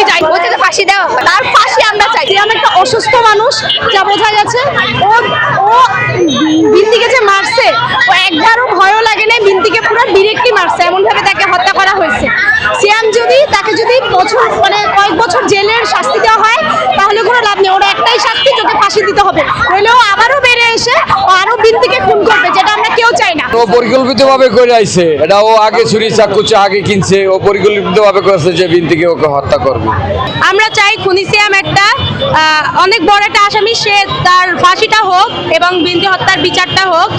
চাই, ওকে তো ফাঁসি দেওয়া হয়, তার ফাঁসি আমরা চাই। সিয়াম একটা অসুস্থ মানুষ, যা বোঝা গেছে। ও বিন্তিকে যে মারছে, ও একবারও ভয়ও লাগে নাই, বিন্তিকে পুরো ডিরেক্টলি মারছে, এমন ভাবে তাকে হত্যা করা হয়েছে। সিয়াম তাকে যদি কয়েক বছর জেলের শাস্তি দেওয়া হয়, তাহলে কোনো লাভ নেই। ওরা একটাই শাস্তি, ওকে ফাঁসি দিতে হবে, নইলে ও আবারও বেড়ে এসে ও আরো বিন্তিকে খুন করবে, যেটা আমরা কেউ চাই না। ও পরিকল্পিতভাবে করে আইছে, এটা ও আগে ছুরি চাকুচা আগে কিনছে, ও পরিকল্পিতভাবে করেছে যে বিন্তিকে ওকে হত্যা করবে। আমরা চাই খুনি সিয়াম একটা অনেক বড় একটা আসামি, সে তার ফাঁসিটা হোক এবং বিন্তি হত্যার বিচারটা হোক।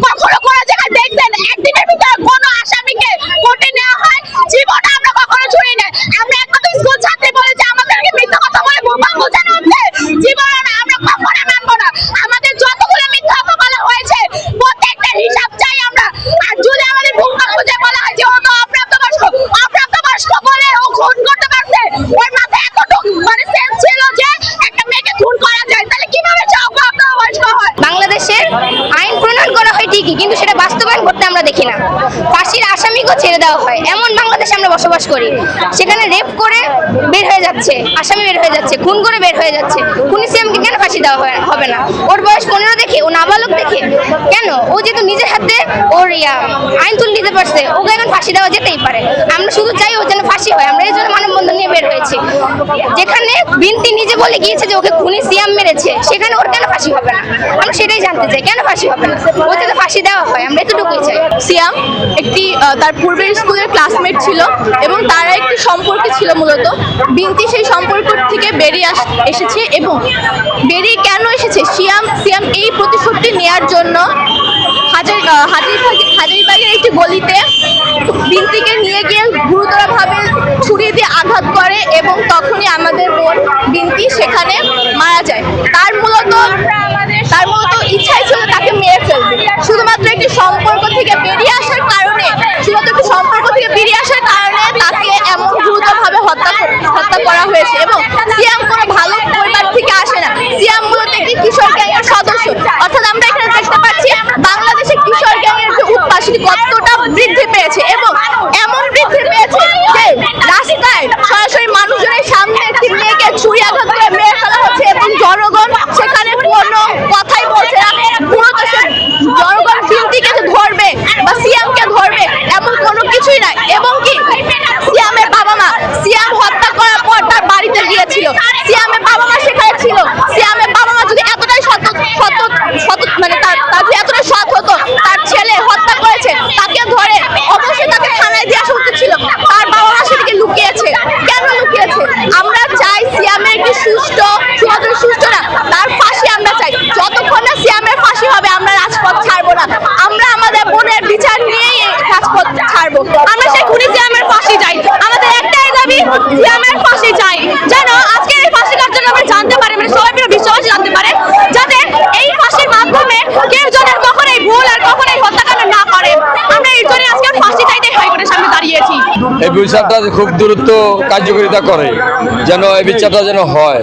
কখনো কোনো জায়গায় দেখবেন একদিনের ভিতরে কোনো আসামিকে কোর্টে নেওয়া হয়? জীবনে আমরা কখনো শুনি না। আমরা একমাত্র স্কুল ছাত্রী বলে যে আমাদেরকে মিথ্যা কথা বলে বোমা বোঝানো হচ্ছে, জীবনে না, আমরা কখনো মানবো না। আমাদের যতগুলো মিথ্যা কথা বলা হয়েছে প্রত্যেকটা হিসাব চাই আমরা। আর যদি আমাদের বোমা বুঝে বলা হয় যে ও তো অপ্রাপ্তবয়স্ক বলে ও খুন করতে পারছে, ওর মাথায় এতটুকু সেন্স ছিল যে একটা মেয়েকে খুন করা যায়, তাহলে কিভাবে সে অপ্রাপ্তবয়স্ক হয়? বাংলাদেশের আইন প্রণয়ন করা হয় ঠিকই, কিন্তু সেটা বাস্তবায়ন করতে আমরা দেখি না। ফাঁসির আসামিকেও ছেড়ে দেওয়া হয়, এমন বাংলাদেশে আমরা বসবাস করি। সেখানে রেপ করে বের হয়ে যাচ্ছে আসামি, বের হয়ে যাচ্ছে, খুন করে বের হয়ে যাচ্ছে। খুনি সিয়ামকে কেন ফাঁসি দেওয়া হবে না? ওর বয়স 15 দেখে, ও নাবালক দেখে কেন? ও যেহেতু নিজের হাতে ওর আইন তুলে নিতে পারছে, ওকে এখন ফাঁসি দেওয়া যেতেই পারে। আমরা শুধু চাই ও যেন ফাঁসি হয়। আমরা এই জন্য মানববন্ধন নিয়ে বের হয়েছি। যেখানে বিন্তি নিজে বলে গিয়েছে যে ওকে খুনি সিয়াম মেরেছে, সেখানে ওর কেন ফাঁসি হবে না? আমরা সেটাই জানতে চাই, কেন ফাঁসি হবে না? ওকে তো ফাঁসি দেওয়া হয়, আমরা এতটুকুই চাই। সিয়াম একটি তার পূর্বের স্কুলের ক্লাসমেট ছিল এবং তারা একটি সম্পর্ক ছিল মূলত। বিন্তি সেই সম্পর্ক থেকে বেরিয়ে এসেছে এবং বেরিয়ে কেন এসেছে? সিয়াম এই প্রতিশোধটি নেয়ার জন্য হাজারিবাগের একটি গলিতে বিন্তিকে নিয়ে গিয়ে গুরুতরভাবে ছুরি দিয়ে আঘাত করে এবং তখনই আমাদের বোন বিন্তি সেখানে মারা যায়। তার মূলত ইচ্ছাই ছিল তাকে মেরে ফেলবে। শুধুমাত্র একটি সম্পর্ক থেকে বেরিয়ে আসার কারণে তাকে এমন গুরুতরভাবে হত্যা করা হয়েছে। এবং সিয়াম কোনো ভালো পরিবার থেকে আসে না, সিয়াম মূলত একটি কিশোর গ্যাংয়ের সদস্য। অর্থাৎ আমরা এখানে দেখতে পাচ্ছি বাংলাদেশে কিশোর গ্যাংয়ের যে উৎপাত কতটা বৃদ্ধি পেয়েছে, এবং এমন বৃদ্ধি পেয়েছে যে রাস্তায় সরাসরি মানুষজনের সামনে একটি মেয়েকে ছুরি আঘাত করে মেরে ফেলা হচ্ছে এবং জনগণ সেখানে কোনো কথাই বলছে না। মূলত জনগণ বিন্তিকে ধরবে বা সিয়ামকে ধরবে এমন কোনো কিছুই নাই। এবং কি সিয়ামের বাবা মা সিয়াম হত্যা করার পর তার বাড়িতে গিয়েছিল, সিয়ামের বাবা মা সেখানে ছিল। সিয়ামের বাবা মা যদি এতটাই সৎ এতটাই সৎ হতো, তার ছেলে হত্যা করেছে, তাকে ধরে অবশ্যই তাকে থানায় দিয়ে আসা উচিত ছিল। তার বাবা মা সেটাকে লুকিয়েছে। কেন লুকিয়েছে? আমরা চাই সিয়ামের একটি সুষ্ঠু না, তার ফাঁসি আমরা চাই। যতক্ষণ না সিয়ামের ফাঁসি হবে আমরা রাজপথ ছাড়বো না। আমরা আমাদের বোনের বিচার নিয়েই রাজপথ ছাড়বো। আমরা সেই খুনি সিয়ামের ফাঁসি চাই। আমাদের একটাই দাবি, সিয়ামের ফাঁসি চাই। যেন আজকে এই ফাঁসি কার্যক্রম আমরা জানতে পারি, সবাই মিলে বিশ্ববাসী জানতে পারে, যাতে এই ফাঁসির মাধ্যমে কেউ যেন কখনোই ভুল আর কখনোই হত্যাকাণ্ড না করে। আমরা এই জন্য আজকে ফাঁসি চাইতে হাইকোর্টের সামনে দাঁড়িয়েছি। এই বিচারটা খুব দ্রুত কার্যকারিতা করে, যেন এই বিচারটা যেন হয়।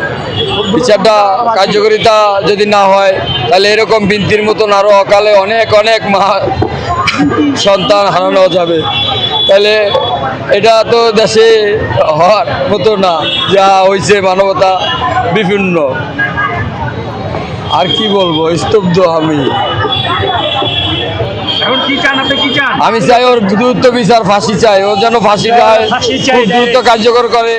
বিচারটা কার্যকারিতা যদি না হয়, তাহলে এরকম বিন্তির মতন আরো অকালে অনেক মা সন্তান হারানো যাবে। তাহলে এটা তো দেশে হওয়ার মতো না, যা হয়েছে মানবতা বিভিন্ন। আর কি বলবো, স্তব্ধ আমি। আমি চাই ওর দ্রুত বিচার, ফাঁসি চাই, ও যেন ফাঁসিটা খুব দ্রুত কার্যকর করে।